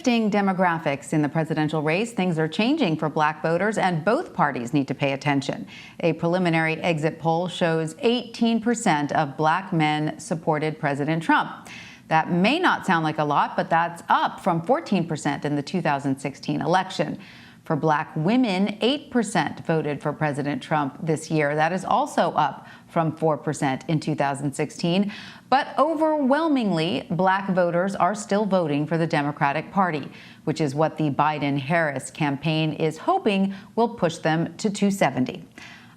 shifting demographics in the presidential race. Things are changing for black voters, and both parties need to pay attention. A preliminary exit poll shows 18% of black men supported President Trump. That may not sound like a lot, but that's up from 14% in the 2016 election. For black women, 8% voted for President Trump this year. That is also up from 4% in 2016. But overwhelmingly, black voters are still voting for the Democratic Party, which is what the Biden-Harris campaign is hoping will push them to 270.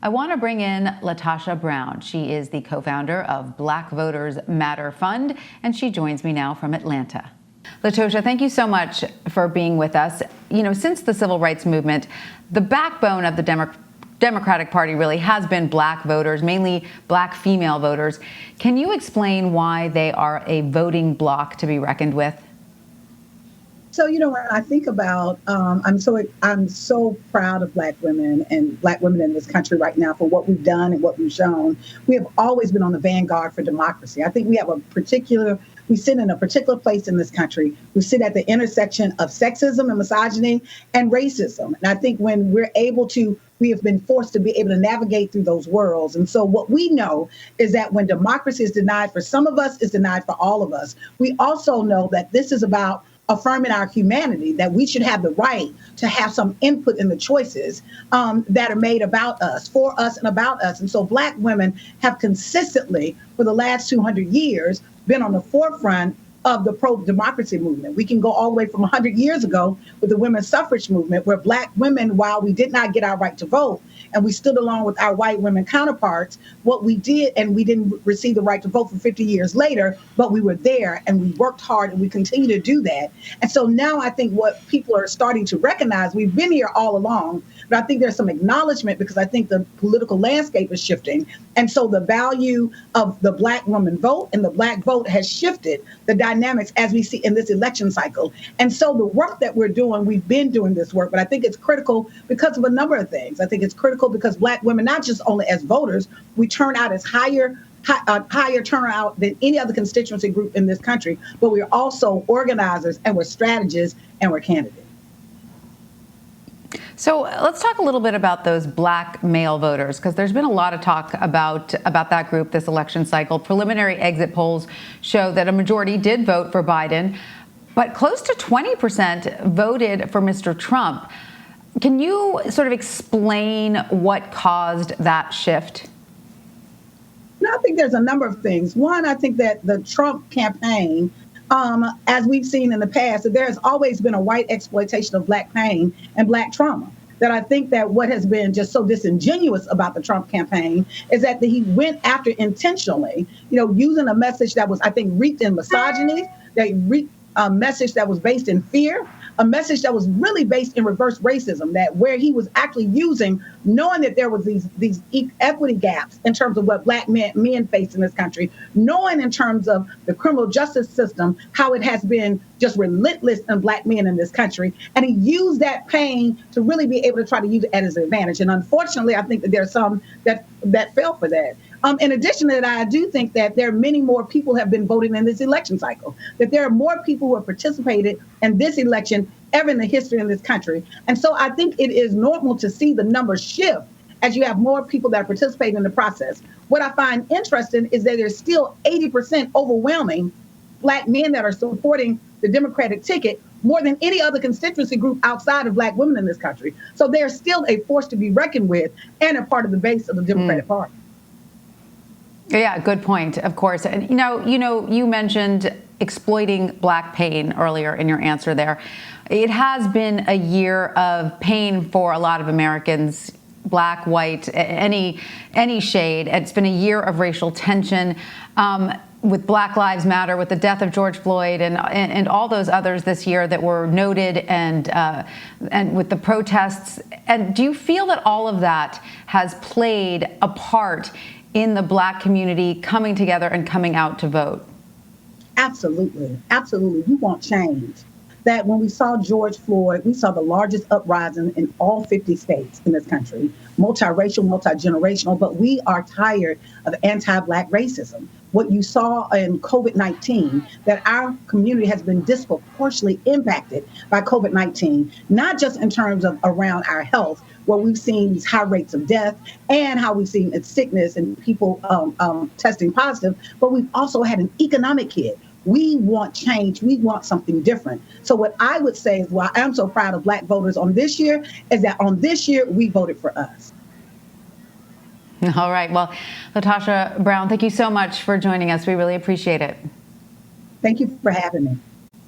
I want to bring in LaTosha Brown. She is the co-founder of Black Voters Matter Fund, and she joins me now from Atlanta. LaTosha, thank you so much for being with us. You know, since the civil rights movement, the backbone of the Democratic Party really has been black voters, mainly black female voters. Can you explain why they are a voting bloc to be reckoned with? So, you know, when I think about, I'm so proud of black women and black women in this country right now for what we've done and what we've shown. We have always been on the vanguard for democracy. I think we sit in a particular place in this country. We sit at the intersection of sexism and misogyny and racism. And I think when we have been forced to be able to navigate through those worlds. And so what we know is that when democracy is denied for some of us, it's denied for all of us. We also know that this is about affirming our humanity, that we should have the right to have some input in the choices that are made about us, for us, and about us. And so black women have consistently, for the last 200 years, been on the forefront of the pro-democracy movement. We can go all the way from 100 years ago with the women's suffrage movement, where black women, while we did not get our right to vote, and we stood along with our white women counterparts, what we did, and we didn't receive the right to vote for 50 years later, but we were there and we worked hard and we continue to do that. And so now I think what people are starting to recognize, we've been here all along, but I think there's some acknowledgement because I think the political landscape is shifting. And so the value of the black woman vote and the black vote has shifted the dynamics as we see in this election cycle. And so the work that we're doing, we've been doing this work, but I think it's critical because of a number of things. I think it's critical because black women, not just only as voters, we turn out as higher turnout than any other constituency group in this country, but we're also organizers and we're strategists and we're candidates. So let's talk a little bit about those black male voters, because there's been a lot of talk about that group this election cycle. Preliminary exit polls show that a majority did vote for Biden, but close to 20% voted for Mr. Trump. Can you sort of explain what caused that shift? No, I think there's a number of things. One, I think that the Trump campaign, as we've seen in the past, that there has always been a white exploitation of black pain and black trauma. That I think that what has been just so disingenuous about the Trump campaign is that he went after intentionally, using a message that was, I think, reeked in misogyny, a message that was based in fear, a message that was really based in reverse racism, that where he was actually using, knowing that there was these equity gaps in terms of what black men face in this country, knowing in terms of the criminal justice system, how it has been just relentless in black men in this country. And he used that pain to really be able to try to use it at his advantage. And unfortunately, I think that there are some that fell for that. In addition to that, I do think that there are many more people have been voting in this election cycle, that there are more people who have participated in this election ever in the history of this country. And so I think it is normal to see the numbers shift as you have more people that are participating in the process. What I find interesting is that there's still 80% overwhelming black men that are supporting the Democratic ticket more than any other constituency group outside of black women in this country. So they're still a force to be reckoned with and a part of the base of the Democratic Party. Yeah, good point, of course. And, you mentioned exploiting black pain earlier in your answer there. It has been a year of pain for a lot of Americans, black, white, any shade. It's been a year of racial tension with Black Lives Matter, with the death of George Floyd and all those others this year that were noted, and with the protests. And do you feel that all of that has played a part in the black community coming together and coming out to vote? Absolutely. Absolutely. We want change. that when we saw George Floyd, we saw the largest uprising in all 50 states in this country, multiracial, multi-generational, but we are tired of anti-Black racism. What you saw in COVID-19, that our community has been disproportionately impacted by COVID-19, not just in terms of around our health, where we've seen these high rates of death and how we've seen its sickness and people testing positive, but we've also had an economic hit. We want change. We want something different. So what I would say is why I'm so proud of Black voters on this year is that on this year, we voted for us. All right. Well, LaTosha Brown, thank you so much for joining us. We really appreciate it. Thank you for having me.